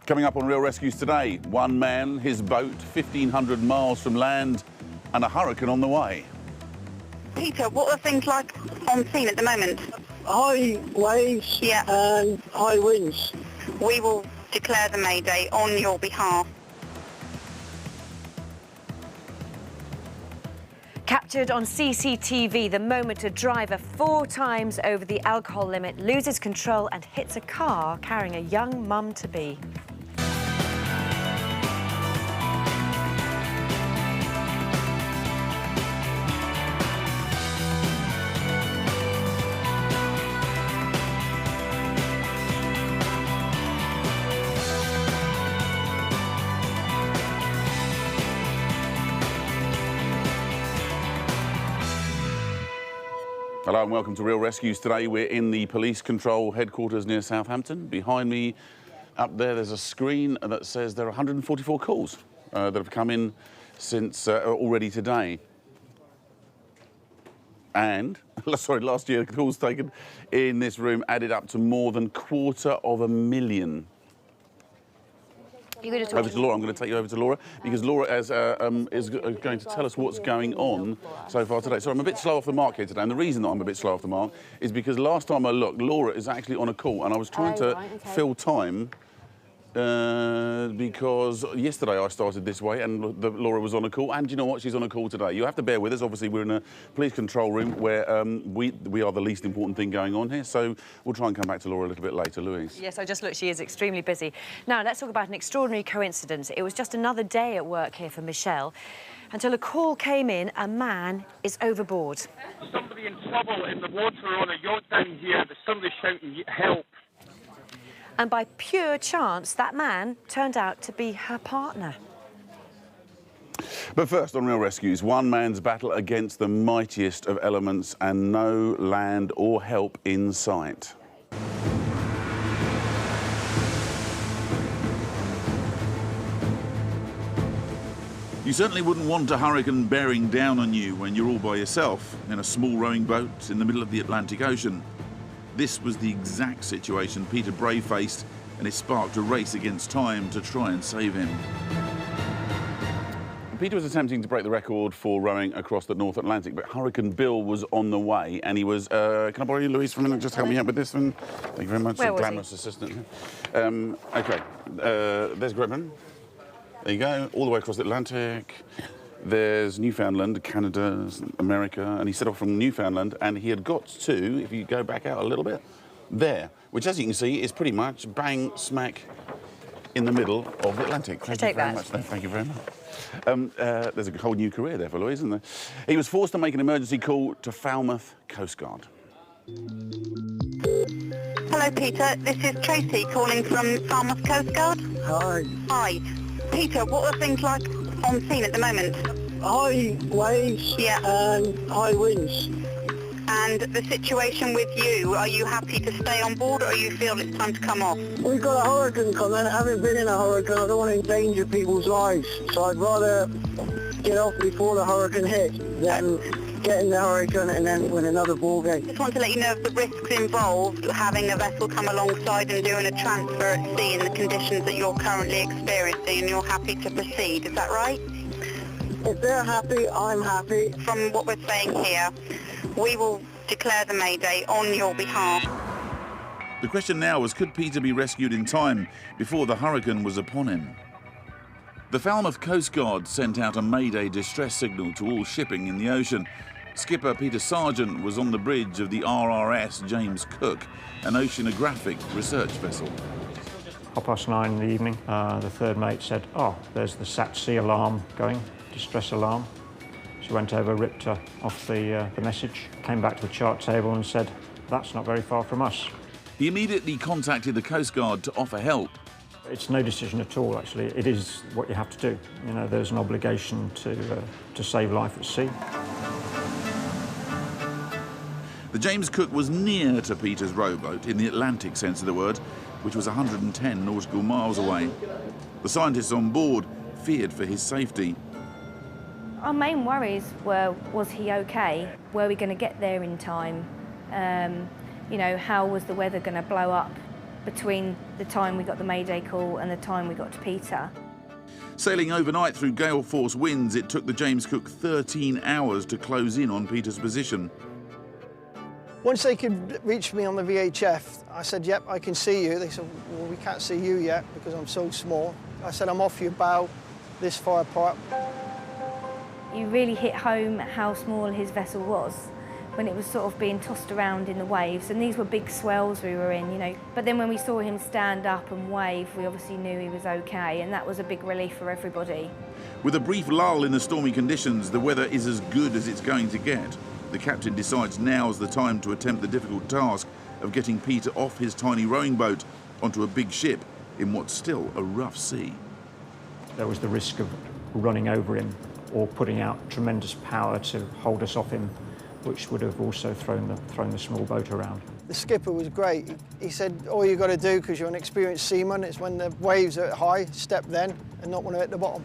Coming up on Real Rescues today, one man, his boat, 1,500 miles from land, and a hurricane on the way. Peter, what are things like on scene at the moment? High waves and high winds. We will declare the mayday on your behalf. Captured on CCTV, the moment a driver 4 times over the alcohol limit loses control and hits a car carrying a young mum-to-be. Hello and welcome to Real Rescues. Today we're in the police control headquarters near Southampton. Behind me, up there's a screen that says there are 144 calls that have come in since already today. And, sorry, last year calls taken in this room added up to more than 250,000. You're going to over to Laura. I'm going to take you over to Laura because Laura is going to tell us what's going on so far today. So I'm a bit slow off the mark here today, and the reason that I'm a bit slow off the mark is because last time I looked, Laura is actually on a call, and I was trying to fill time because yesterday I started this way and Laura was on a call, and you know what, she's on a call today. You have to bear with us. Obviously we're in a police control room where we are the least important thing going on here, so we'll try and come back to Laura a little bit later. Louise? Yes, I just looked, she is extremely busy. Now let's talk about an extraordinary coincidence. It was just another day at work here for Michelle until a call came in, a man is overboard. Somebody in trouble in the water on a yacht down here. There's somebody shouting help. And by pure chance, that man turned out to be her partner. But first, on Real Rescues, one man's battle against the mightiest of elements and no land or help in sight. You certainly wouldn't want a hurricane bearing down on you when you're all by yourself in a small rowing boat in the middle of the Atlantic Ocean. This was the exact situation Peter Bray faced, and it sparked a race against time to try and save him. Peter was attempting to break the record for rowing across the North Atlantic, but Hurricane Bill was on the way, and he was... can I borrow you, Louise, for a minute? Just help me out with this one. Thank you very much. Where a was glamorous assistant. OK, there's Griffin. There you go, all the way across the Atlantic. There's Newfoundland, Canada, America, and he set off from Newfoundland, and he had got to, if you go back out a little bit, there, which, as you can see, is pretty much bang smack in the middle of the Atlantic. Thank you very much. No, thank you very much. There's a whole new career there for Louise, isn't there? He was forced to make an emergency call to Falmouth Coastguard. Hello, Peter. This is Tracy calling from Falmouth Coastguard. Hi. Hi. Peter, what are things like on scene at the moment? High waves and high winds. And the situation with you, are you happy to stay on board or you feel it's time to come off? We've got a hurricane coming. Having been in a hurricane, I don't want to endanger people's lives. So I'd rather get off before the hurricane hits than get in the hurricane and then win another ball game. Just want to let you know of the risks involved having a vessel come alongside and doing a transfer at sea in the conditions that you're currently experiencing, and you're happy to proceed. Is that right? If they're happy, I'm happy. From what we're saying here, we will declare the mayday on your behalf. The question now was, could Peter be rescued in time before the hurricane was upon him? The Falmouth Coastguard sent out a mayday distress signal to all shipping in the ocean. Skipper Peter Sargent was on the bridge of the RRS James Cook, an oceanographic research vessel. 9:30 in the evening, the third mate said, "Oh, there's the SAT-C alarm going, distress alarm." She went over, ripped her off the message, came back to the chart table and said, "That's not very far from us." He immediately contacted the Coast Guard to offer help. It's no decision at all, actually. It is what you have to do. You know, there's an obligation to save life at sea. The James Cook was near to Peter's rowboat, in the Atlantic sense of the word, which was 110 nautical miles away. The scientists on board feared for his safety. Our main worries were, was he okay? Were we going to get there in time? You know, how was the weather going to blow up between the time we got the Mayday call and the time we got to Peter. Sailing overnight through gale force winds, it took the James Cook 13 hours to close in on Peter's position. Once they could reach me on the VHF, I said, yep, I can see you. They said, well, we can't see you yet because I'm so small. I said, I'm off your bow, this far apart. You really hit home how small his vessel was when it was sort of being tossed around in the waves, and these were big swells we were in, you know. But then when we saw him stand up and wave, we obviously knew he was okay, and that was a big relief for everybody. With a brief lull in the stormy conditions, the weather is as good as it's going to get. The captain decides now's the time to attempt the difficult task of getting Peter off his tiny rowing boat onto a big ship in what's still a rough sea. There was the risk of running over him or putting out tremendous power to hold us off him, which would have also thrown the small boat around. The skipper was great. He said, all you got to do, because you're an experienced seaman, is when the waves are high, step then and not want to hit the bottom.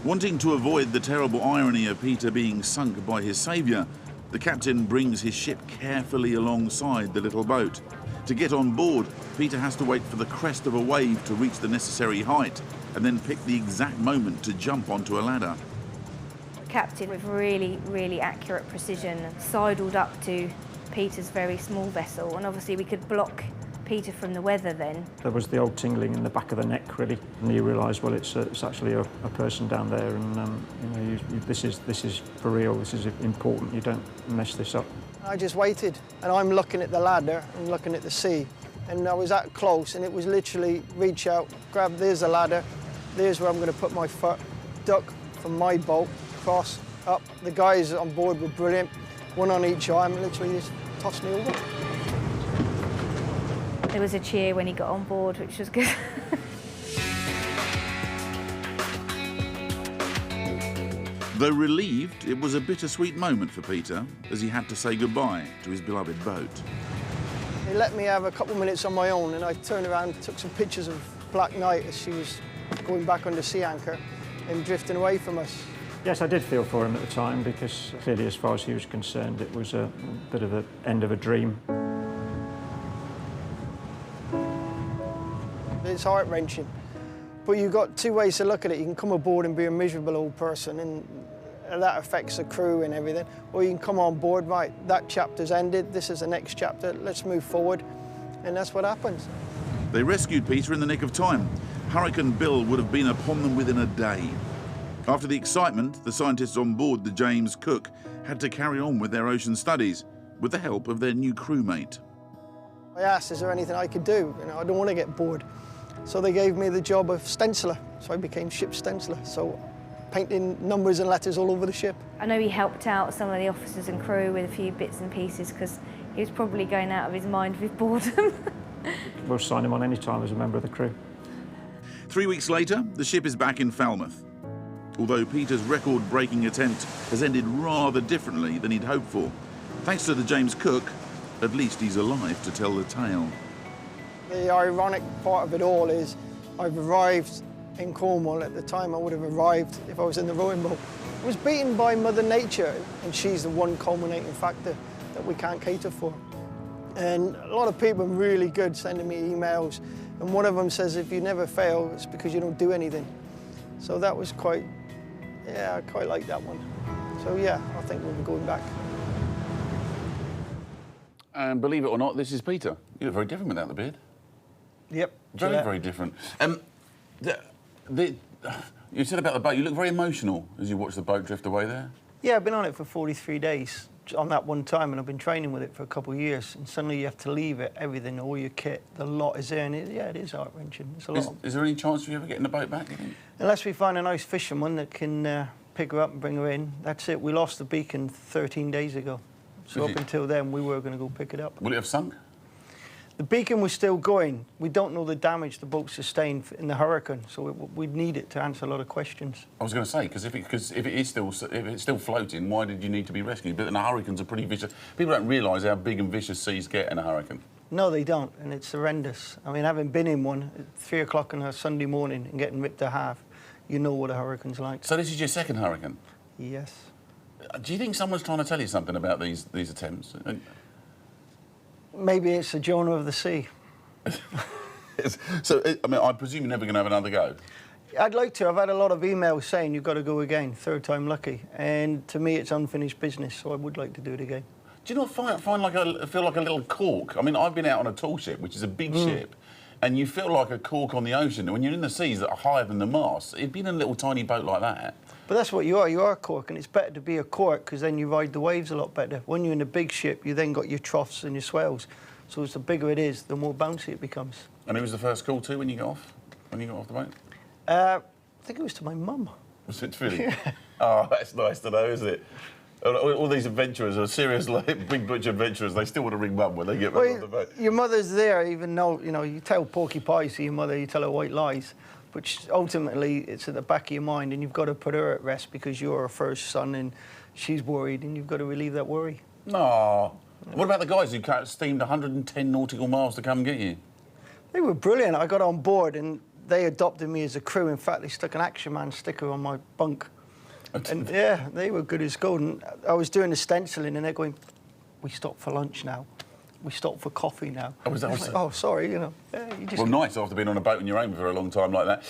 Wanting to avoid the terrible irony of Peter being sunk by his saviour, the captain brings his ship carefully alongside the little boat. To get on board, Peter has to wait for the crest of a wave to reach the necessary height and then pick the exact moment to jump onto a ladder. The captain, with really, really accurate precision, sidled up to Peter's very small vessel, and obviously we could block Peter from the weather then. There was the old tingling in the back of the neck, really, and you realise, well, it's actually a person down there, and you know, this is for real. This is important. You don't mess this up. I just waited, and I'm looking at the ladder and looking at the sea, and I was that close, and it was literally reach out, grab. There's the ladder. There's where I'm going to put my foot, duck from my boat, cross up. The guys on board were brilliant. One on each arm, literally just tossed me over. There was a cheer when he got on board, which was good. Though relieved, it was a bittersweet moment for Peter as he had to say goodbye to his beloved boat. They let me have a couple of minutes on my own, and I turned around and took some pictures of Black Knight as she was going back under sea anchor and drifting away from us. Yes, I did feel for him at the time, because clearly, as far as he was concerned, it was a bit of the end of a dream. It's heart-wrenching. But you've got two ways to look at it. You can come aboard and be a miserable old person, and that affects the crew and everything. Or you can come on board, right, that chapter's ended, this is the next chapter, let's move forward. And that's what happens. They rescued Peter in the nick of time. Hurricane Bill would have been upon them within a day. After the excitement, the scientists on board the James Cook had to carry on with their ocean studies with the help of their new crewmate. I asked, is there anything I could do? You know, I don't want to get bored. So they gave me the job of stenciler. So I became ship stenciler. So painting numbers and letters all over the ship. I know he helped out some of the officers and crew with a few bits and pieces, because he was probably going out of his mind with boredom. We'll sign him on any time as a member of the crew. 3 weeks later, the ship is back in Falmouth. Although Peter's record-breaking attempt has ended rather differently than he'd hoped for. Thanks to the James Cook, at least he's alive to tell the tale. The ironic part of it all is I've arrived in Cornwall at the time I would have arrived if I was in the rowing boat. I was beaten by Mother Nature, and she's the one culminating factor that we can't cater for. And a lot of people are really good sending me emails, and one of them says, if you never fail, it's because you don't do anything. So that was quite, yeah, I quite like that one. So yeah, I think we'll be going back. And believe it or not, this is Peter. You look very different without the beard. Yep. Very, very different. You said about the boat, you look very emotional as you watch the boat drift away there. Yeah, I've been on it for 43 days on that one time, and I've been training with it for a couple of years, and suddenly you have to leave it, everything, all your kit, the lot is there, and it is heart-wrenching. It's a lot. Is there any chance of you ever getting the boat back, you think? Unless we find a nice fisherman that can pick her up and bring her in, that's it. We lost the beacon 13 days ago. So up until then, we were going to go pick it up. Will it have sunk? The beacon was still going. We don't know the damage the boat sustained in the hurricane, so we'd need it to answer a lot of questions. I was going to say, because if it's still floating, why did you need to be rescued? But then the hurricanes are pretty vicious. People don't realise how big and vicious seas get in a hurricane. No, they don't, and it's horrendous. I mean, having been in one at 3 o'clock on a Sunday morning and getting ripped to half, you know what a hurricane's like. So this is your second hurricane? Yes. Do you think someone's trying to tell you something about these attempts? Maybe it's the Jonah of the sea. So, I mean, I presume you're never going to have another go? I'd like to. I've had a lot of emails saying you've got to go again, third time lucky. And to me, it's unfinished business, so I would like to do it again. Do you not feel like a little cork? I mean, I've been out on a tall ship, which is a big ship, and you feel like a cork on the ocean. When you're in the seas that are higher than the mast, it'd been a little tiny boat like that. But that's what you are. You are a cork, and it's better to be a cork because then you ride the waves a lot better. When you're in a big ship, you then got your troughs and your swells. So the bigger it is, the more bouncy it becomes. And who was the first call to when you got off? When you got off the boat? I think it was to my mum. Was it really? Yeah. Oh, that's nice to know, isn't it? All these adventurers are serious, like, big butch adventurers. They still want to ring mum when they get back on the boat. Your mother's there, even though, you know, you tell porky pies to your mother, you tell her white lies. But ultimately, it's at the back of your mind, and you've got to put her at rest because you're her first son, and she's worried, and you've got to relieve that worry. No. What about the guys who steamed 110 nautical miles to come get you? They were brilliant. I got on board, and they adopted me as a crew. In fact, they stuck an Action Man sticker on my bunk. And yeah, they were good as gold. And I was doing the stenciling, and they're going, "We stop for lunch now. We stop for coffee now." Oh, sorry, you know. Yeah, you just... Well, nice after being on a boat on your own for a long time like that.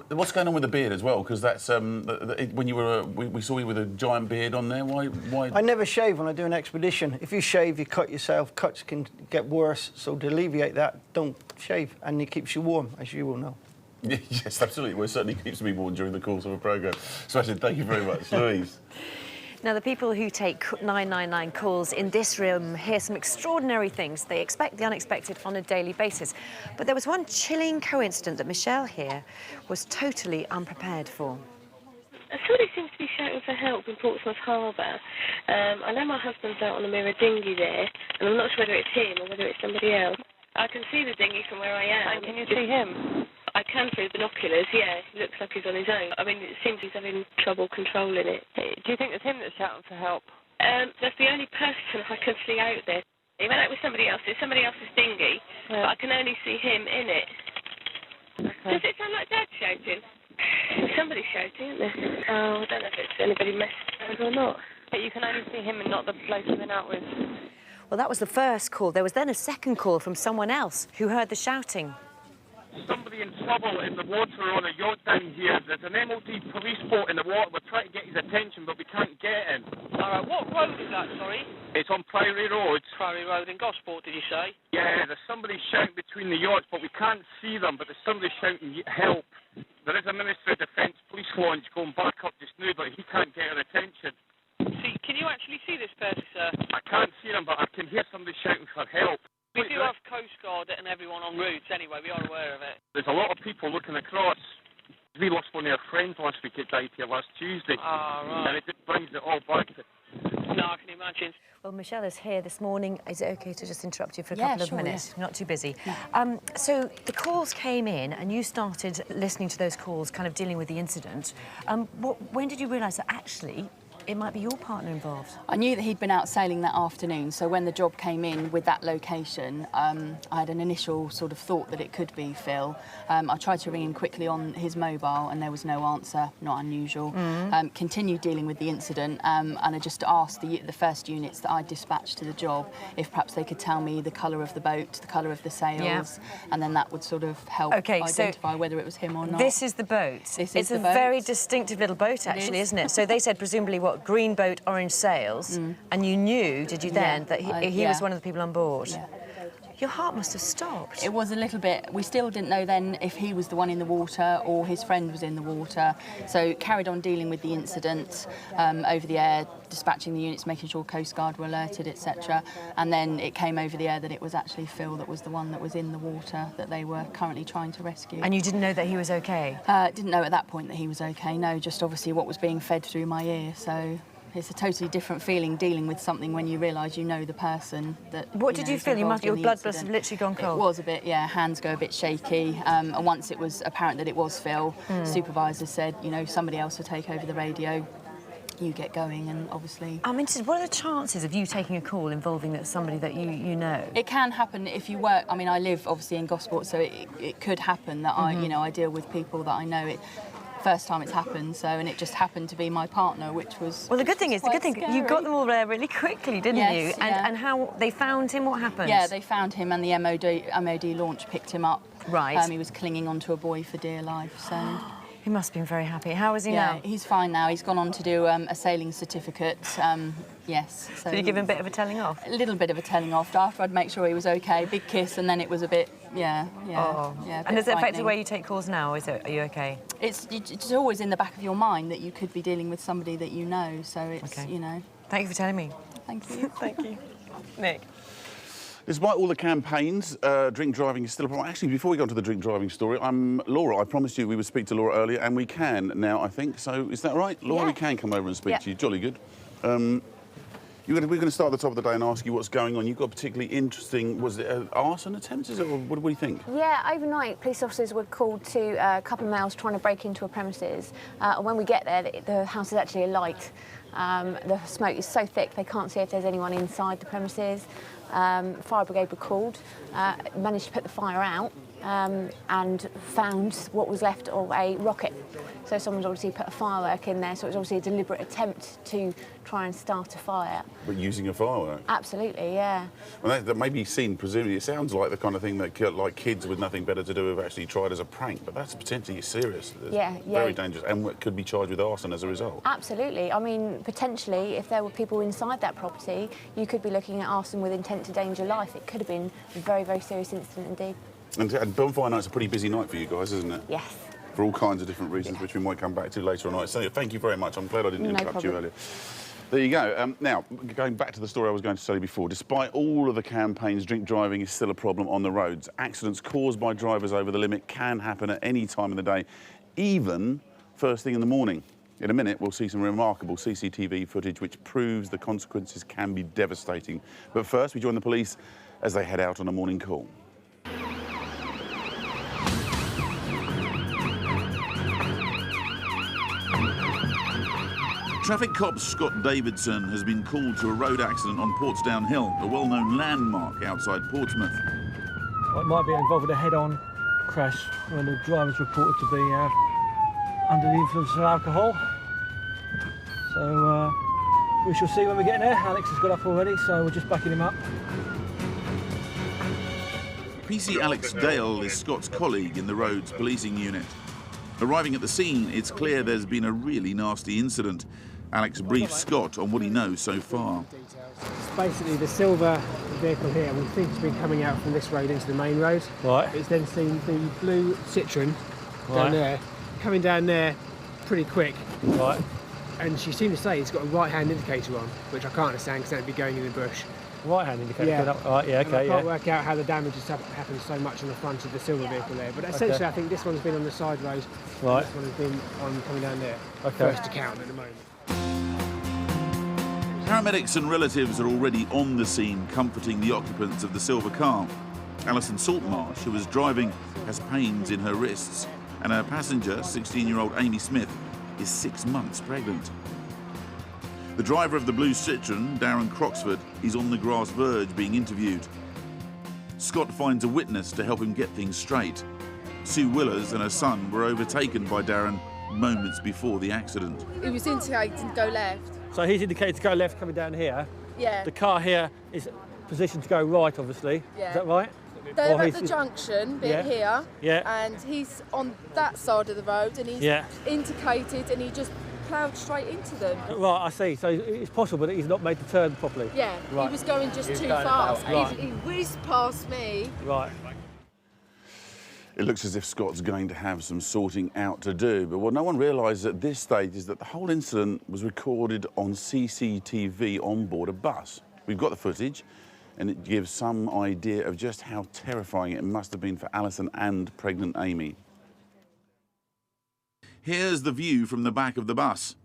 What's going on with the beard as well? Because that's when you were we saw you with a giant beard on there. Why? I never shave when I do an expedition. If you shave, you cut yourself. Cuts can get worse. So to alleviate that, don't shave, and it keeps you warm, as you will know. Yes, absolutely. Well, it certainly keeps me warm during the course of a programme. Smashing, thank you very much, Louise. Now, the people who take 999 calls in this room hear some extraordinary things. They expect the unexpected on a daily basis. But there was one chilling coincidence that Michelle here was totally unprepared for. Somebody seems to be shouting for help in Portsmouth Harbour. I know my husband's out on a mirror dinghy there, and I'm not sure whether it's him or whether it's somebody else. I can see the dinghy from where I am. And can you see him? I can through binoculars, yeah. He looks like he's on his own. I mean, it seems he's having trouble controlling it. Do you think it's him that's shouting for help? That's the only person I can see out there. He went out with somebody else. It's somebody else's dinghy, but I can only see him in it. Okay. Does it sound like Dad shouting? Somebody's shouting, isn't there? Oh, I don't know if it's anybody messed or not. But you can only see him and not the bloke he's been out with. Well, that was the first call. There was then a second call from someone else who heard the shouting. Somebody in trouble in the water on a yacht down here. There's an MOD police boat in the water. We're trying to get his attention, but we can't get him. All right, what road is that, sorry? It's on Priory Road. Priory Road in Gosport, did you say? Yeah, there's somebody shouting between the yachts, but we can't see them, but there's somebody shouting help. There is a Ministry of Defence police launch going back up just now, but he can't get our attention. See, can you actually see this person, sir? I can't see them, but I can hear somebody shouting for help. We do have Coastguard and everyone en route anyway, we are aware of it. There's a lot of people looking across. We lost one of our friends last week. It died here last Tuesday. Ah, right. And it just brings it all back to... No, I can imagine. Well, Michelle is here this morning. Is it OK to just interrupt you for a couple of minutes? Yeah. You're not too busy. No. So the calls came in and you started listening to those calls, kind of dealing with the incident. When did you realise that actually it might be your partner involved? I knew that he'd been out sailing that afternoon, so when the job came in with that location, I had an initial sort of thought that it could be Phil. I tried to ring him quickly on his mobile and there was no answer, not unusual. Continued dealing with the incident and I just asked the first units that I dispatched to the job if perhaps they could tell me the colour of the boat, the colour of the sails, and then that would sort of help identify whether it was him or not. This is the boat. It's a very distinctive little boat, actually, isn't it? So they said presumably what? Green boat, orange sails, and you knew, did you then, that he was one of the people on board? Yeah. Your heart must have stopped. It was a little bit. We still didn't know then if he was the one in the water or his friend was in the water. So carried on dealing with the incident over the air, dispatching the units, making sure Coastguard were alerted, etc. And then it came over the air that it was actually Phil that was the one that was in the water that they were currently trying to rescue. And you didn't know that he was okay? Didn't know at that point that he was okay, no, just obviously what was being fed through my ear, so... It's a totally different feeling dealing with something when you realise you know the person that. What did you feel? Your blood must have literally gone cold. It was a bit, yeah. Hands go a bit shaky. And once it was apparent that it was Phil, supervisor said, you know, somebody else will take over the radio. You get going, and obviously. I'm interested. What are the chances of you taking a call involving somebody that you know? It can happen if you work. I mean, I live obviously in Gosport, so it could happen that I deal with people that I know. first time it's happened. So, and it just happened to be my partner, which was well. The good thing is, scary. you got them all there really quickly, didn't Yes, you? yeah. And how they found him? What happened? Yeah, they found him, and the MOD launch picked him up. Right. He was clinging onto a buoy for dear life. So. He must have been very happy. How is he Yeah, now? he's fine now. He's gone on to do a sailing certificate. Yes. So Did you give him a bit of a telling off? A little bit of a telling off. After I'd make sure he was okay. Big kiss, and then it was a bit, yeah. Oh. Yeah. And does it affect the way you take calls now? Are you okay? It's always in the back of your mind that you could be dealing with somebody that you know. So it's, Okay. you know. Thank you for telling me. Thank you. Thank you. Nick. Despite all the campaigns, drink driving is still a problem. Actually, before we go on to the drink driving story, Laura, I promised you we would speak to Laura earlier, and we can now, I think. So is that right? Laura, Yeah. we can come over and speak Yeah. to you. Jolly good. We're going to start at the top of the day and ask you what's going on. You've got a particularly interesting, was it an arson attempt? Is it, or what do you think? Yeah, overnight police officers were called to a couple of males trying to break into a premises. And when we get there, the house is actually alight. The smoke is so thick they can't see if there's anyone inside the premises. Fire brigade were called, managed to put the fire out and found what was left of a rocket. So someone's obviously put a firework in there, so it was obviously a deliberate attempt to try and start a fire. But using a firework? Absolutely, yeah. Well, that may be seen, presumably, it sounds like the kind of thing that like kids with nothing better to do have actually tried as a prank, but that's potentially serious. Yeah. Very dangerous, and could be charged with arson as a result. Absolutely. I mean, potentially, if there were people inside that property, you could be looking at arson with intent to endanger life. It could have been a very, very serious incident indeed. And Bonfire Night's a pretty busy night for you guys, isn't it? Yes. For all kinds of different reasons, which we might come back to later on. So thank you very much. I'm glad I didn't interrupt you earlier. There you go. Now, going back to the story I was going to tell you before, despite all of the campaigns, drink driving is still a problem on the roads. Accidents caused by drivers over the limit can happen at any time of the day, even first thing in the morning. In a minute, we'll see some remarkable CCTV footage which proves the consequences can be devastating. But first, we join the police as they head out on a morning call. Traffic cop Scott Davidson has been called to a road accident on Portsdown Hill, a well-known landmark outside Portsmouth. It might be involved with a head-on crash when the driver's reported to be under the influence of alcohol. So we shall see when we get there. Alex has got up already, so we're just backing him up. PC Alex Dale is Scott's colleague in the roads policing unit. Arriving at the scene, it's clear there's been a really nasty incident. Alex briefs Scott on what he knows so far. It's basically the silver vehicle here, we think it's been coming out from this road into the main road. Right. It's then seen the blue Citroen Right. down there, coming down there pretty quick. Right. And she seemed to say it's got a right-hand indicator on, which I can't understand because that'd be going in the bush. Right-hand indicator. Yeah. Right, yeah, And okay, I can't yeah. work out how the damage has happened so much on the front of the silver vehicle there. But essentially, Okay. I think this one's been on the side road. Right. This one has been on coming down there. Okay. First account at the moment. Paramedics and relatives are already on the scene, comforting the occupants of the silver car. Alison Saltmarsh, who was driving, has pains in her wrists, and her passenger, 16-year-old Amy Smith, is 6 months pregnant. The driver of the blue Citroen, Darren Croxford, is on the grass verge being interviewed. Scott finds a witness to help him get things straight. Sue Willers and her son were overtaken by Darren moments before the accident. He was indicating to go left. So he's indicated to go left coming down here. Yeah. The car here is positioned to go right, obviously. Yeah. Is that right? They're Or at he's- the junction bit Yeah. here. Yeah. And he's on that side of the road and he's Yeah. indicated and he just ploughed straight into them. Right, I see. So it's possible that he's not made the turn properly. Yeah, Right. he was going just He was too going fast. about, right. He whizzed past me. Right. It looks as if Scott's going to have some sorting out to do, but what no one realises at this stage is that the whole incident was recorded on CCTV on board a bus. We've got the footage, and it gives some idea of just how terrifying it must have been for Alison and pregnant Amy. Here's the view from the back of the bus.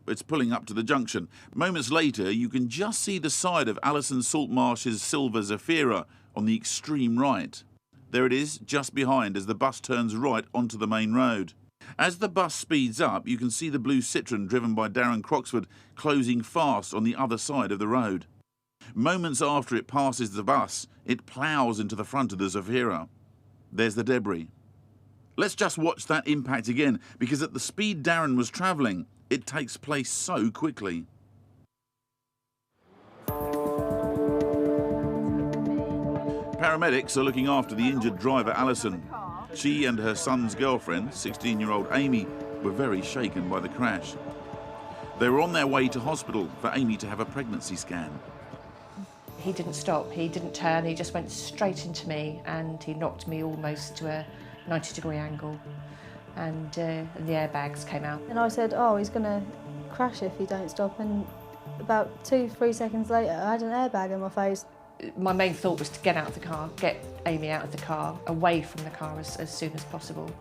It's pulling up to the junction. Moments later, you can just see the side of Alison Saltmarsh's silver Zafira on the extreme right. There it is, just behind as the bus turns right onto the main road. As the bus speeds up, you can see the blue Citroen driven by Darren Croxford closing fast on the other side of the road. Moments after it passes the bus, it ploughs into the front of the Zafira. There's the debris. Let's just watch that impact again, because at the speed Darren was travelling, it takes place so quickly. Paramedics are looking after the injured driver, Alison. She and her son's girlfriend, 16-year-old Amy, were very shaken by the crash. They were on their way to hospital for Amy to have a pregnancy scan. He didn't stop, he didn't turn, he just went straight into me and he knocked me almost to a 90-degree angle and the airbags came out. And I said, oh, he's going to crash if he don't stop, and about 2-3 seconds later I had an airbag in my face. My main thought was to get out of the car, get Amy out of the car, away from the car as soon as possible,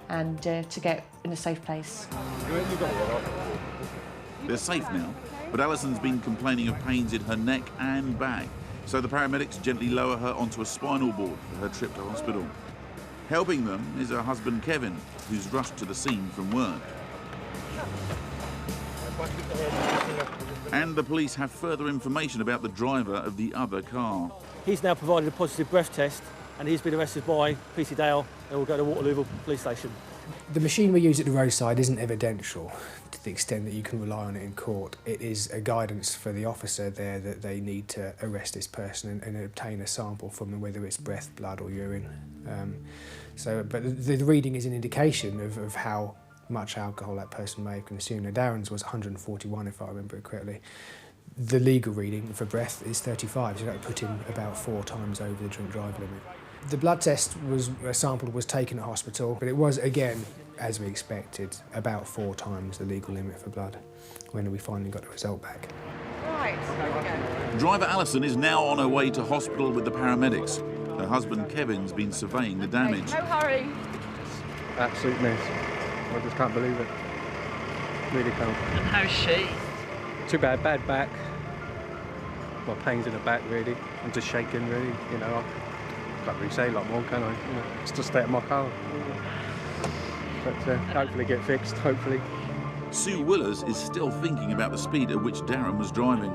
and to get in a safe place. They're safe now, but Alison's been complaining of pains in her neck and back, so the paramedics gently lower her onto a spinal board for her trip to hospital. Helping them is her husband Kevin, who's rushed to the scene from work. And the police have further information about the driver of the other car. He's now provided a positive breath test and he's been arrested by PC Dale and will go to Waterloo Police Station. The machine we use at the roadside isn't evidential to the extent that you can rely on it in court. It is a guidance for the officer there that they need to arrest this person and obtain a sample from them, whether it's breath, blood or urine. But the reading is an indication of how much alcohol that person may have consumed. Now, Darren's was 141, if I remember it correctly. The legal reading for breath is 35, so that put him about 4 times over the drink drive limit. The blood test sample was taken at hospital, but it was, again, as we expected, about 4 times the legal limit for blood when we finally got the result back. Right, here we go. Driver Alison is now on her way to hospital with the paramedics. Her husband Kevin's been surveying the damage. No hurry. Absolute mess. I just can't believe it. Really can't. And how's she? Too bad back. Well, pains in the back, really. I'm just shaking, really. You know, I can't really say a lot more, can I? You know, it's just stay at my car. But hopefully get fixed, hopefully. Sue Willers is still thinking about the speed at which Darren was driving.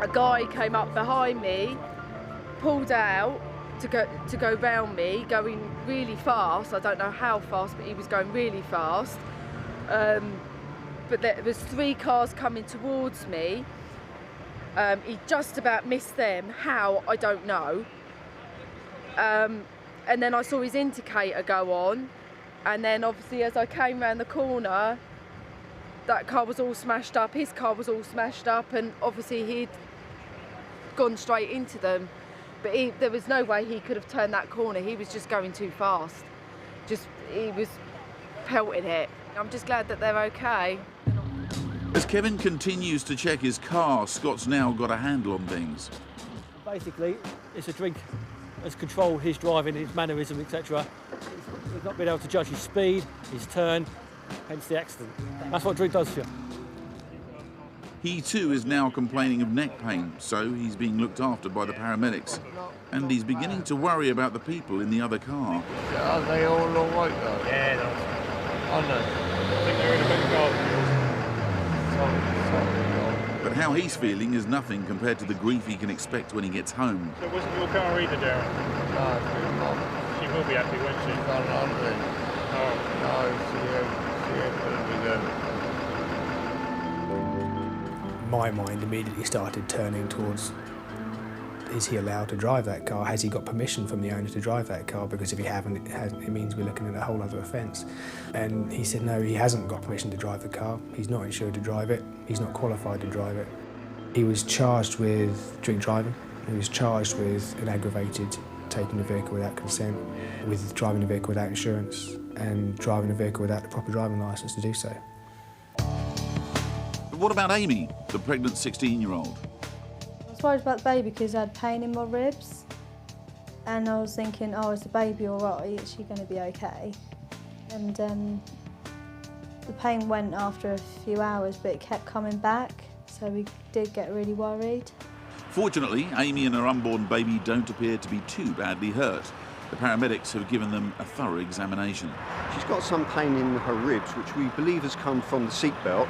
A guy came up behind me, pulled out to go round me, going really fast. I don't know how fast, but he was going really fast. But there was 3 cars coming towards me. He just about missed them. How, I don't know. And then I saw his indicator go on, and then obviously as I came round the corner, that car was all smashed up, his car was all smashed up, and obviously he'd gone straight into them. But there was no way he could have turned that corner. He was just going too fast. He was pelting it. I'm just glad that they're okay. As Kevin continues to check his car, Scott's now got a handle on things. Basically, it's a drink has controlled his driving, his mannerism, etc. He's not been able to judge his speed, his turn, hence the accident. That's what drink does for you. He too is now complaining of neck pain, so he's being looked after by the paramedics. And he's beginning to worry about the people in the other car. Are they all alright though? Yeah, I know. I think they're in a bit of Sorry. But how he's feeling is nothing compared to the grief he can expect when he gets home. So it wasn't your car either, Darren? No, it's not. She will be happy, won't she? She's on 100. Oh. No, she ain't going to be there. My mind immediately started turning towards, is he allowed to drive that car? Has he got permission from the owner to drive that car? Because if he hasn't, it means we're looking at a whole other offence. And he said no, he hasn't got permission to drive the car. He's not insured to drive it. He's not qualified to drive it. He was charged with drink driving. He was charged with an aggravated taking the vehicle without consent, with driving the vehicle without insurance, and driving a vehicle without the proper driving licence to do so. But what about Amy, the pregnant 16-year-old? I was worried about the baby because I had pain in my ribs, and I was thinking, oh, is the baby all right? Is she going to be okay? And the pain went after a few hours, but it kept coming back, so we did get really worried. Fortunately, Amy and her unborn baby don't appear to be too badly hurt. The paramedics have given them a thorough examination. She's got some pain in her ribs, which we believe has come from the seatbelt,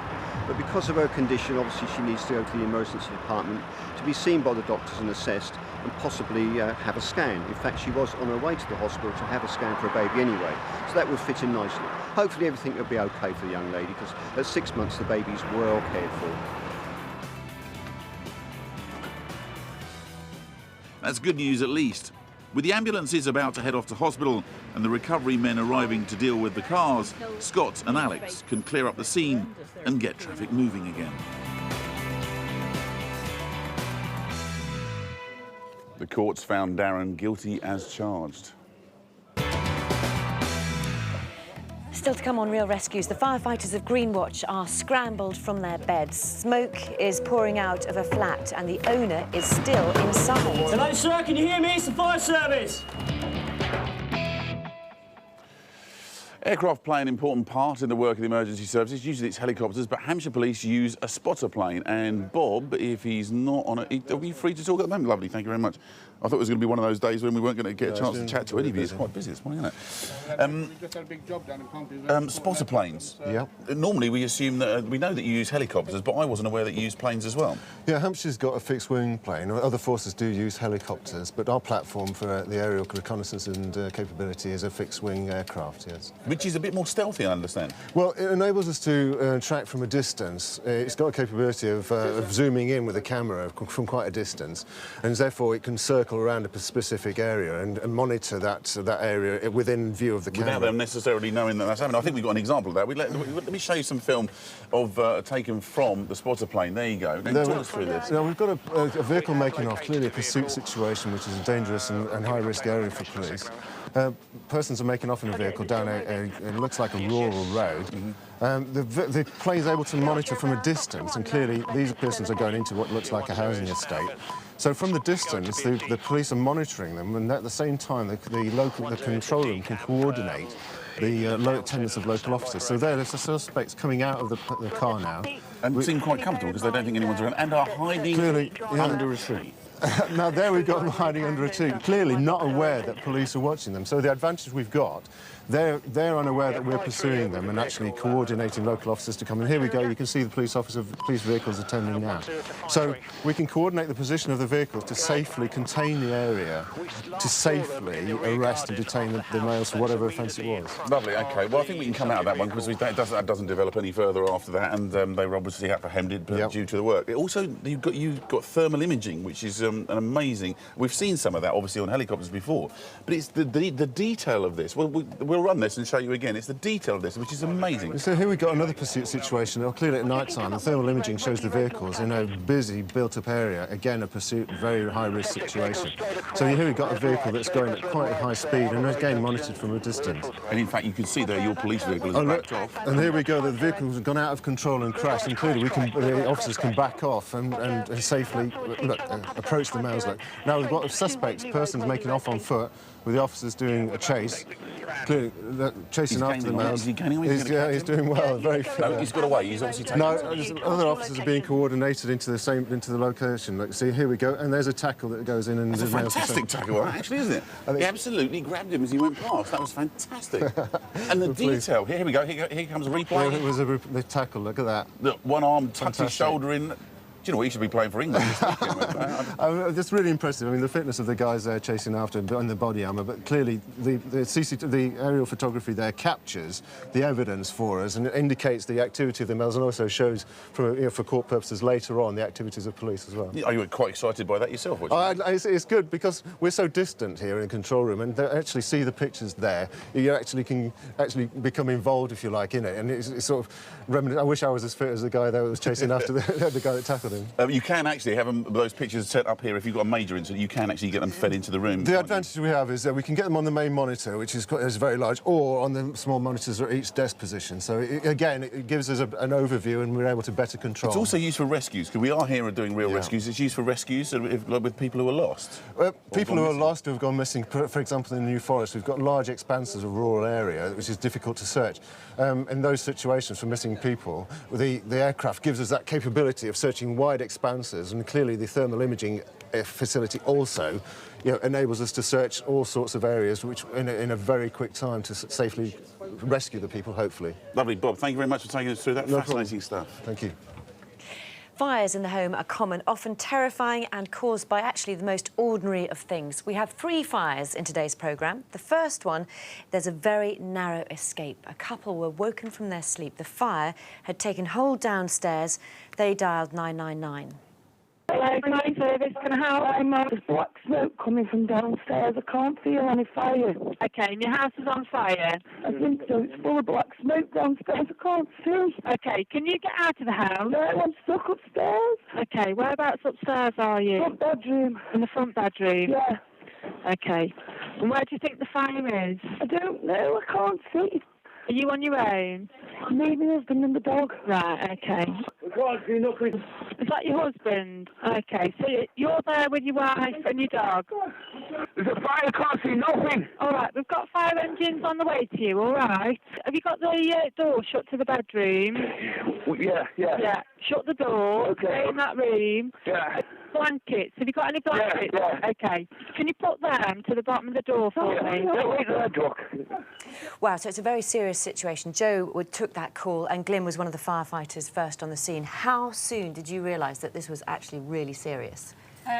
but because of her condition, obviously she needs to go to the emergency department to be seen by the doctors and assessed and possibly have a scan. In fact, she was on her way to the hospital to have a scan for a baby anyway, so that would fit in nicely. Hopefully everything will be okay for the young lady, because at 6 months the baby's well cared for. That's good news at least. With the ambulances about to head off to hospital and the recovery men arriving to deal with the cars, Scott and Alex can clear up the scene and get traffic moving again. The courts found Darren guilty as charged. Still to come on Real Rescues, the firefighters of Greenwatch are scrambled from their beds. Smoke is pouring out of a flat and the owner is still inside. Hello, sir, can you hear me? It's the fire service. Aircraft play an important part in the work of the emergency services. Usually it's helicopters, but Hampshire Police use a spotter plane. And Bob, if he's not on it, are we free to talk at the moment? Lovely, thank you very much. I thought it was going to be one of those days when we weren't going to get a chance to chat to any of you. It's quite busy this morning, isn't it? We just had a big job down in Pompey. Spotter planes. Yeah. Normally we assume that we know that you use helicopters, but I wasn't aware that you use planes as well. Yeah, Hampshire's got a fixed wing plane. Other forces do use helicopters, but our platform for the aerial reconnaissance and capability is a fixed wing aircraft, yes. Which is a bit more stealthy, I understand. Well, it enables us to track from a distance. It's got a capability of zooming in with a camera from quite a distance, and therefore it can circle around a specific area and monitor that area within view of the camera. Without them necessarily knowing that that's happening. I think we've got an example of that. Let me show you some film of taken from the spotter plane. There you go. Now, talk us through this. Now, we've got a vehicle making off, clearly a pursuit situation, which is a dangerous and high-risk area for police. Persons are making off in a vehicle down it looks like a rural road. The plane's able to monitor from a distance, and clearly these persons are going into what looks like a housing estate. So from the distance, the police are monitoring them, and at the same time, the control room can coordinate the attendance of local officers. So there's the suspects coming out of the car now. And seem quite comfortable because they don't think anyone's around, and are hiding under a tree. Now, there we've got them hiding under a tree, clearly not aware that police are watching them. So the advantage we've got, they're unaware that we're pursuing them and actually coordinating local officers to come. And here we go, you can see the police vehicles attending now. So we can coordinate the position of the vehicles to safely contain the area, to safely arrest and detain the males for whatever offence it was. Lovely, OK. Well, I think we can come out of that one because that doesn't develop any further after that, and they were obviously apprehended due to the work. Also, you've got thermal imaging, which is an amazing... We've seen some of that, obviously, on helicopters before, but it's the detail of this. We'll run this and show you again. It's the detail of this, which is amazing. So here we've got another pursuit situation. Clearly at night time, the thermal imaging shows the vehicles in a busy, built-up area. Again, a pursuit, very high-risk situation. So here we've got a vehicle that's going at quite a high speed and again monitored from a distance. And in fact, you can see there your police vehicle is backed off. And here we go. The vehicle's gone out of control and crashed. And clearly, the officers can back off and safely approach the males. Now we've got suspects, persons making off on foot, with the officers doing a chase. Clearly, chasing after the males. Is he gaining away? He's doing well. Very. No, he's got away. He's obviously taken. No, other officers are being coordinated into the location. Look, see, here we go, and there's a tackle that goes in, and it's a fantastic tackle, actually, isn't it? He absolutely grabbed him as he went past. That was fantastic. And the detail. Here we go. Here comes a replay. Well, it was the tackle. Look at that. Look, one arm tucked his shoulder in. Do you know what, he should be playing for England? That's really impressive. I mean, the fitness of the guys there chasing after him and the body armour, but clearly the aerial photography there captures the evidence for us and it indicates the activity of the males and also shows, for court purposes later on, the activities of police as well. Are you quite excited by that yourself? It's good because we're so distant here in the control room and to actually see the pictures there, you actually can become involved, if you like, in it. And it's sort of reminiscent. I wish I was as fit as the guy there that was chasing after the guy that tackled him. You can actually have those pictures set up here. If you've got a major incident, you can actually get them fed into the room. The advantage we have is that we can get them on the main monitor, which is very large, or on the small monitors at each desk position. So, it gives us an overview and we're able to better control. It's also used for rescues, because we are here doing real rescues. It's used for rescues with people who are lost. People who are lost, who have gone missing, for example, in the New Forest, we've got large expanses of rural area, which is difficult to search. In those situations for missing people, the aircraft gives us that capability of searching wide expanses, and clearly the thermal imaging facility also enables us to search all sorts of areas which in a very quick time to safely rescue the people, hopefully. Lovely, Bob. Thank you very much for taking us through that fascinating stuff. Thank you. Fires in the home are common, often terrifying and caused by actually the most ordinary of things. We have 3 fires in today's programme. The first one, there's a very narrow escape. A couple were woken from their sleep. The fire had taken hold downstairs. They dialled 999. Hello, fire service, can I help? There's black smoke coming from downstairs. I can't feel any fire. Okay, and your house is on fire? I think so. It's full of black smoke downstairs. I can't see. Okay, can you get out of the house? No, I'm stuck upstairs. Okay, whereabouts upstairs are you? Front bedroom. In the front bedroom? Yeah. Okay. And where do you think the fire is? I don't know. I can't see. Are you on your own? Me, my husband and the dog. Right, okay. We can't see nothing. Is that your husband? Okay, so you're there with your wife and your dog? There's a fire, I can't see nothing. All right, we've got fire engines on the way to you, all right? Have you got the door shut to the bedroom? Yeah. Yeah, shut the door. Okay. Stay in that room. Yeah. Blankets. Have you got any blankets? Yeah. Okay. Can you put them to the bottom of the door for me? Wow, so it's a very serious situation. Joe took that call and Glyn was one of the firefighters first on the scene. How soon did you realise that this was actually really serious?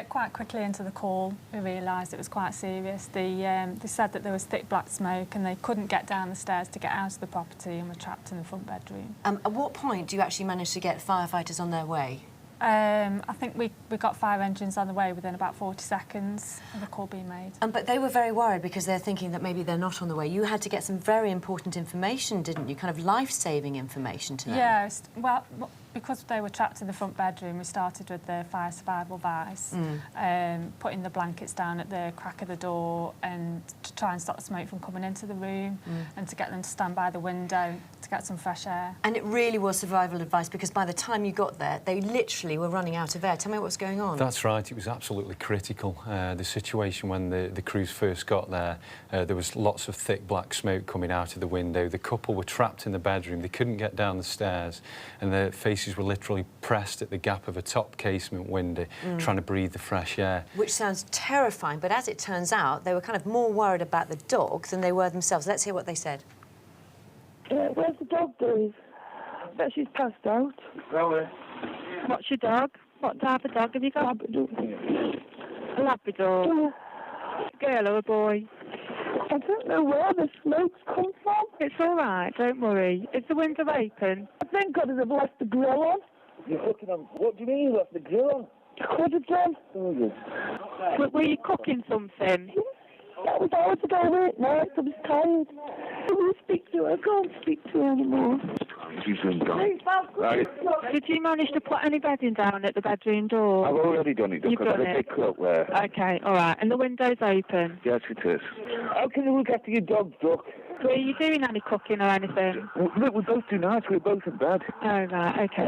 Quite quickly into the call, we realised it was quite serious. They said that there was thick black smoke and they couldn't get down the stairs to get out of the property and were trapped in the front bedroom. At what point do you actually manage to get firefighters on their way? I think we got fire engines on the way within about 40 seconds of the call being made. But they were very worried because they're thinking that maybe they're not on the way. You had to get some very important information, didn't you? Kind of life-saving information to them. Yeah, well, because they were trapped in the front bedroom, we started with the fire survival vise, putting the blankets down at the crack of the door and to try and stop the smoke from coming into the room and to get them to stand by the window to get some fresh air. And it really was survival advice because by the time you got there, they literally were running out of air. Tell me what was going on. That's right, it was absolutely critical. The situation when the crews first got there, there was lots of thick black smoke coming out of the window. The couple were trapped in the bedroom, they couldn't get down the stairs and their faces were literally pressed at the gap of a top casement window, trying to breathe the fresh air. Which sounds terrifying, but as it turns out, they were kind of more worried about the dog than they were themselves. Let's hear what they said. Where's the dog, Dave? I bet she's passed out. Well, what's your dog? What type of dog have you got? Labrador. A Labrador? Girl or a boy? I don't know where the smoke's come from. It's all right, don't worry. Is the window open? I think I'd have left the grill on. You're cooking on... What do you mean you left the grill on? I could have done. Oh, yes. Were you cooking something? That was hours ago, late night. I was tired. I want to speak to her. I can't speak to her anymore. She's been gone. Right. Did you manage to put any bedding down at the bedroom door? I've already done it. You've done it? I've got a big quilt there. OK, all right. And the window's open? Yes, it is. How can you look after your dog, Duck? Were you doing any cooking or anything? Look, we're both too nice. We're both in bed. Oh, right, OK.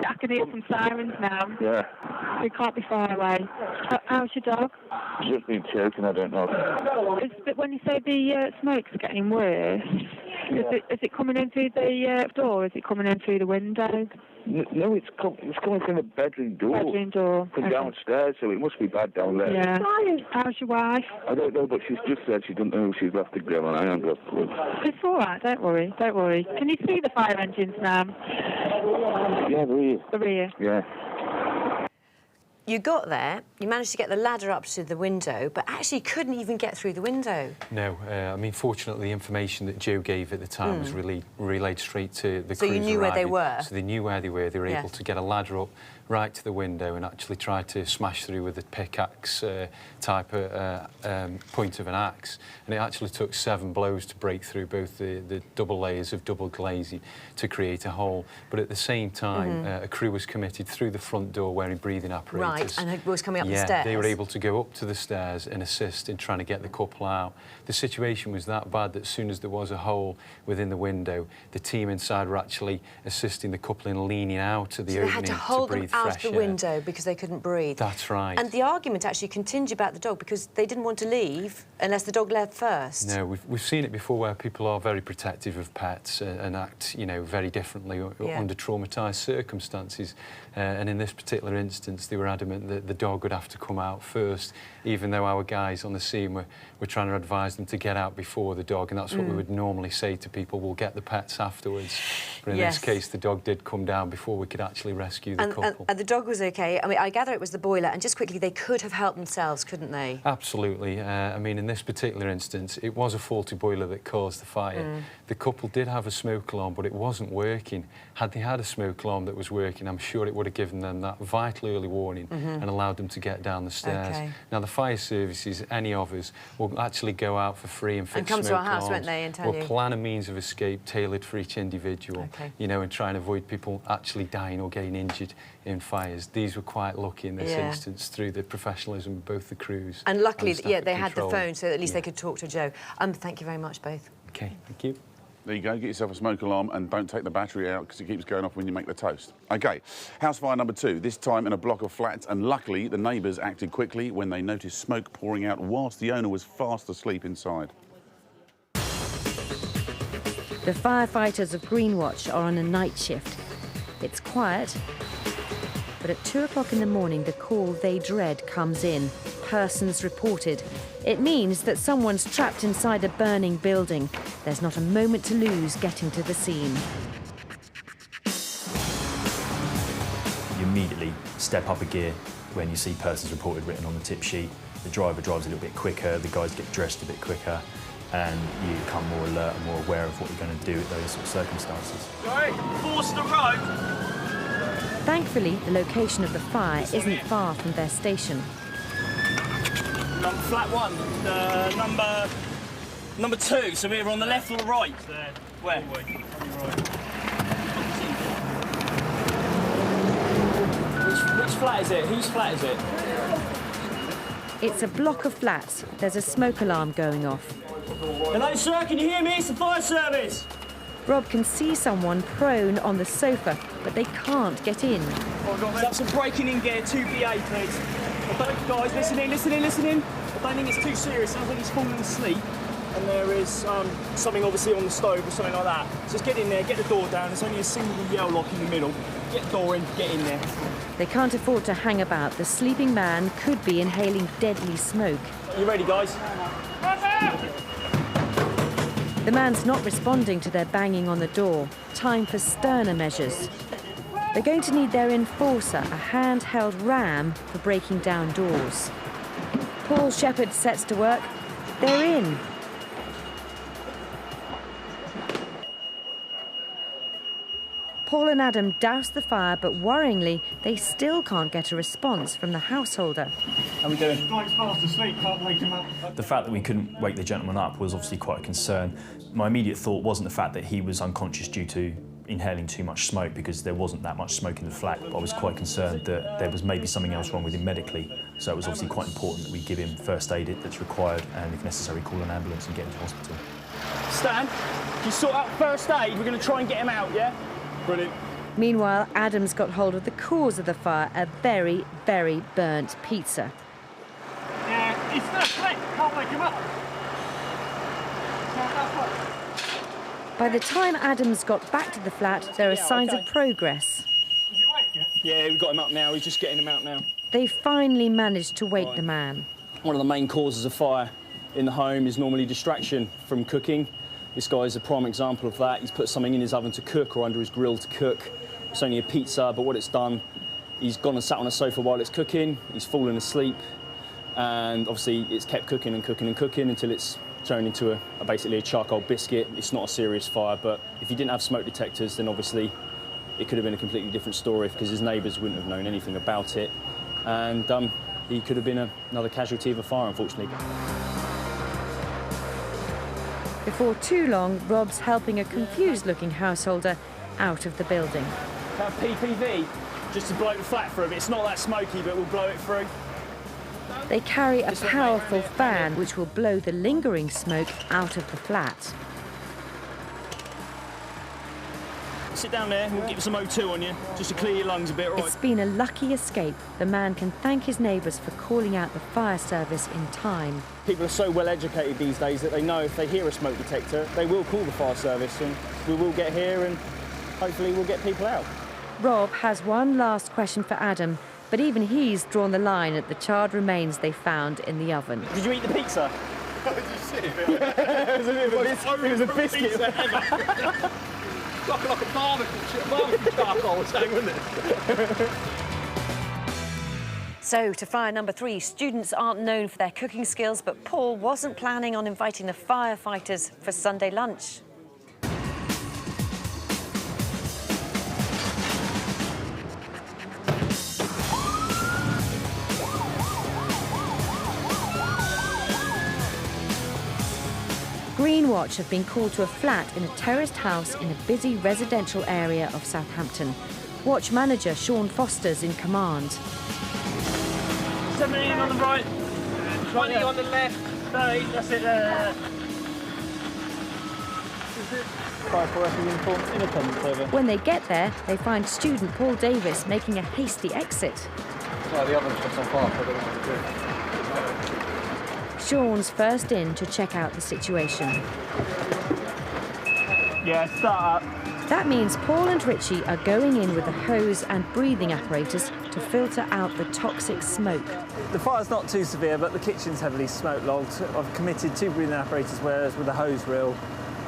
I can hear some sirens now. Yeah. We can't be far away. How's your dog? She's just been choking, I don't know. When you say the smoke's getting worse, is it coming in through the door or is it coming in through the window? No, it's coming from the bedroom door. Bedroom door. From downstairs, so it must be bad down there. Yeah. How's your wife? I don't know, but she's just said she doesn't know if she's left the grill and I haven't got a clue. It's all right, don't worry, don't worry. Can you see the fire engines now? Yeah, they're here. They're here? Yeah. You got there, you managed to get the ladder up to the window, but actually couldn't even get through the window. No, I mean, fortunately, the information that Joe gave at the time was relayed straight to the crews. So you knew where they were? So they knew where they were. They were able to get a ladder up right to the window and actually try to smash through with a pickaxe type of point of an axe. And it actually took 7 blows to break through both the double layers of double glazing to create a hole. But at the same time, a crew was committed through the front door wearing breathing apparatus. Right, and it was coming up the stairs. Yeah, they were able to go up to the stairs and assist in trying to get the couple out. The situation was that bad that as soon as there was a hole within the window, the team inside were actually assisting the couple in leaning out of the opening they had to hold breathe them out fresh the air. window because they couldn't breathe. That's right. And the argument actually continued about the dog because they didn't want to leave unless the dog left first. No, we've seen it before where people are very protective of pets and act, you know, very differently under traumatised circumstances. And in this particular instance, they were adamant that the dog would have to come out first, even though our guys on the scene were trying to advise them to get out before the dog, and that's what we would normally say to people, we'll get the pets afterwards. But in this case, the dog did come down before we could actually rescue the couple. And the dog was OK? I mean, I gather it was the boiler, and just quickly, they could have helped themselves, couldn't they? Absolutely. I mean, in this particular instance, it was a faulty boiler that caused the fire. The couple did have a smoke alarm, but it wasn't working. Had they had a smoke alarm that was working, I'm sure it would have given them that vital early warning and allowed them to get down the stairs. Now, the fire services, any of us, will actually go out for free and fix come smoke to our house, alarms. won't they, and tell you? We'll plan a means of escape tailored for each individual, you know, and try and avoid people actually dying or getting injured in fires. These were quite lucky in this instance through the professionalism of both the crews. And luckily, and they had the phone, so at least they could talk to Joe. Thank you very much, both. OK, thank you. There you go, get yourself a smoke alarm and don't take the battery out because it keeps going off when you make the toast. OK, house fire number 2, this time in a block of flats, and luckily the neighbours acted quickly when they noticed smoke pouring out whilst the owner was fast asleep inside. The firefighters of Greenwatch are on a night shift. It's quiet, but at 2 o'clock in the morning, the call they dread comes in. Persons reported. It means that someone's trapped inside a burning building. There's not a moment to lose getting to the scene. You immediately step up a gear when you see persons reported written on the tip sheet. The driver drives a little bit quicker, the guys get dressed a bit quicker, and you become more alert and more aware of what you're going to do at those sort of circumstances. Right, force the road. Thankfully, the location of the fire isn't far from their station. Flat 1, number 2, so we're on the left or the right? Where? Which flat is it? Whose flat is it? It's a block of flats. There's a smoke alarm going off. Hello, sir, can you hear me? It's the fire service. Rob can see someone prone on the sofa, but they can't get in. Let's have some breaking in gear, 2BA, please. Guys, listen in. I don't think it's too serious. Sounds like he's fallen asleep. And there is something obviously on the stove or something like that. So just get in there, get the door down. There's only a single yell lock in the middle. Get the door in, get in there. They can't afford to hang about. The sleeping man could be inhaling deadly smoke. You ready, guys? The man's not responding to their banging on the door. Time for sterner measures. They're going to need their enforcer, a handheld ram for breaking down doors. Paul Shepherd sets to work. They're in. Paul and Adam douse the fire, but worryingly, they still can't get a response from the householder. How are we doing? Mike's fast asleep, can't wake him up. The fact that we couldn't wake the gentleman up was obviously quite a concern. My immediate thought wasn't the fact that he was unconscious due to inhaling too much smoke, because there wasn't that much smoke in the flat. But I was quite concerned that there was maybe something else wrong with him medically. So it was obviously quite important that we give him first aid that's required, and if necessary, call an ambulance and get him to hospital. Stan, can you sort out first aid? We're going to try and get him out, yeah? Brilliant. Meanwhile, Adam's got hold of the cause of the fire, a very, very burnt pizza. Yeah, he's still asleep. Can't wake him up. By the time Adam's got back to the flat, there are signs of progress. Yeah, we've got him up now. He's just getting him out now. They finally managed to wake the man. One of the main causes of fire in the home is normally distraction from cooking. This guy is a prime example of that. He's put something in his oven to cook or under his grill to cook. It's only a pizza, but what it's done, he's gone and sat on a sofa while it's cooking. He's fallen asleep, and obviously it's kept cooking and cooking and cooking until it's turned into basically a charcoal biscuit. It's not a serious fire, but if he didn't have smoke detectors, then obviously it could have been a completely different story, because his neighbours wouldn't have known anything about it, and he could have been another casualty of a fire, unfortunately. Before too long, Rob's helping a confused-looking householder out of the building. That PPV, just to blow the flat through a bit. It's not that smoky, but we'll blow it through. They carry a powerful fan which will blow the lingering smoke out of the flat. Sit down there, we'll get some O2 on you, just to clear your lungs a bit, all right? It's been a lucky escape. The man can thank his neighbours for calling out the fire service in time. People are so well educated these days that they know if they hear a smoke detector, they will call the fire service, and we will get here and hopefully we'll get people out. Rob has one last question for Adam. But even he's drawn the line at the charred remains they found in the oven. Did you eat the pizza? Did you see it? It was a biscuit. Like a barbecue charcoal thing, wasn't it? So, to fire number 3, students aren't known for their cooking skills, but Paul wasn't planning on inviting the firefighters for Sunday lunch. Greenwatch have been called to a flat in a terraced house in a busy residential area of Southampton. Watch manager Sean Foster's in command. 17 on the right, 20 on the left, 30, that's it there. Fire forestry uniform in attendance, over. When they get there, they find student Paul Davis making a hasty exit. Well, the oven's just on fire, so I don't know what to do. Sean's first in to check out the situation. Yeah, start up. That means Paul and Richie are going in with a hose and breathing apparatus to filter out the toxic smoke. The fire's not too severe, but the kitchen's heavily smoke logged. I've committed 2 breathing apparatus, whereas with a hose reel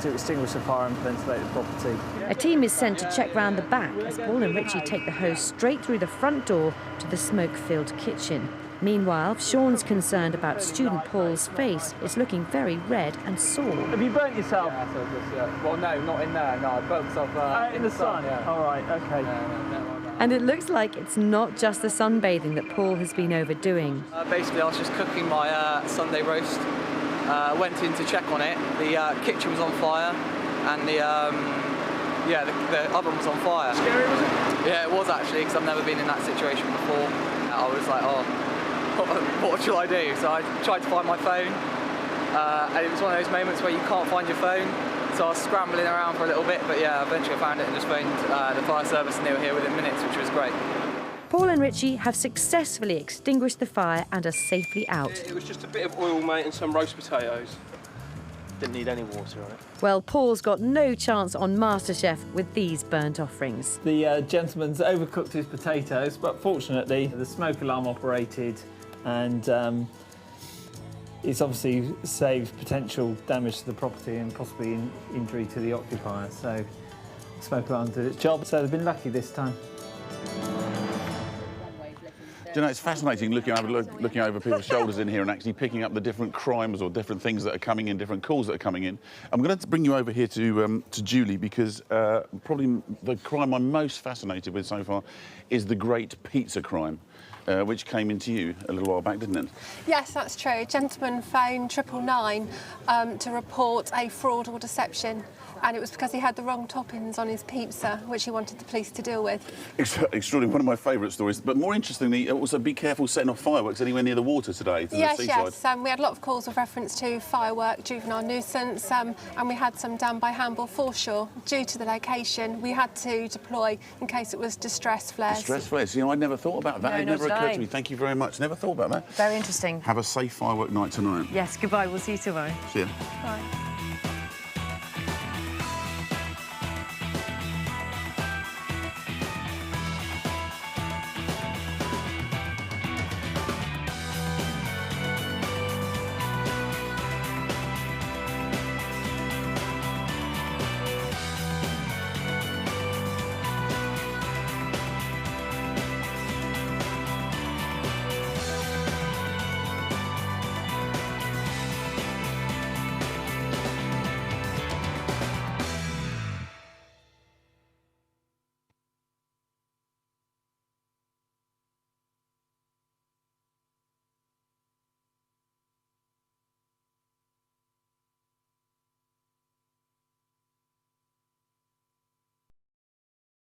to extinguish the fire and ventilate the property. A team is sent to check round the back as Paul and Richie take the hose straight through the front door to the smoke-filled kitchen. Meanwhile, Sean's concerned about student Paul's face. It's looking very red and sore. Have you burnt yourself? Yeah, so just, yeah. Well, no, not in there. No, I burnt myself in the sun. Yeah. All right, okay. And it looks like it's not just the sunbathing that Paul has been overdoing. Basically, I was just cooking my Sunday roast. Went in to check on it. The kitchen was on fire, and the oven was on fire. Scary, was it? Yeah, it was actually, because I've never been in that situation before. I was like, oh, what shall I do? So I tried to find my phone, and it was one of those moments where you can't find your phone. So I was scrambling around for a little bit, but yeah, eventually I found it and just phoned the fire service, and they were here within minutes, which was great. Paul and Richie have successfully extinguished the fire and are safely out. It was just a bit of oil, mate, and some roast potatoes. Didn't need any water on it. Well, Paul's got no chance on MasterChef with these burnt offerings. The gentleman's overcooked his potatoes, but fortunately the smoke alarm operated, and it's obviously saved potential damage to the property and possibly injury to the occupier. So the smoke alarm did its job, so they've been lucky this time. Do you know, it's fascinating looking over people's shoulders in here and actually picking up the different crimes or different things that are coming in, different calls that are coming in. I'm going to bring you over here to Julie, because probably the crime I'm most fascinated with so far is the great pizza crime, which came into you a little while back, didn't it? Yes, that's true. A gentleman phoned 999 to report a fraud or deception. And it was because he had the wrong toppings on his pizza, which he wanted the police to deal with. Extraordinary, one of my favourite stories. But more interestingly, also be careful setting off fireworks anywhere near the water today, to Yes, the seaside. yes. We had a lot of calls with reference to firework, juvenile nuisance, and we had some done by Hamble foreshore. Due to the location, we had to deploy in case it was distress flares. Distress flares. You know, I never thought about that. No, It never occurred to me. Thank you very much. Never thought about that. Very interesting. Have a safe firework night tonight. Yes, goodbye. We'll see you tomorrow. See ya. Bye.